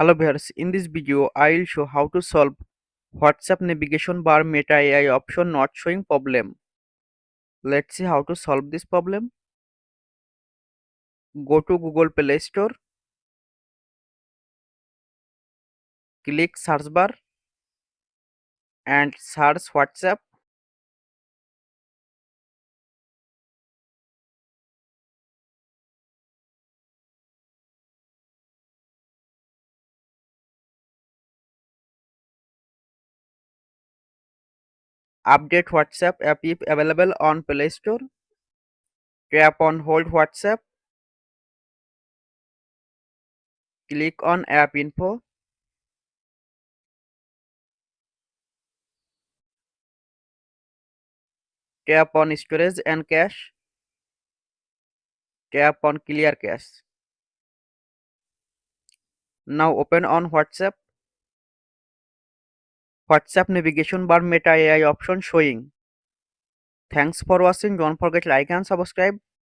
Hello viewers, in this video I will show how to solve WhatsApp navigation bar Meta AI option not showing problem. Let's see how to solve this problem. Go to Google Play Store, click search bar and search WhatsApp. Update WhatsApp app if available on Play Store. Tap on hold WhatsApp. Click on app info. Tap on storage and cache. Tap on clear cache. Now open on WhatsApp. WhatsApp navigation bar Meta AI option showing. Thanks for watching. Don't forget like and subscribe.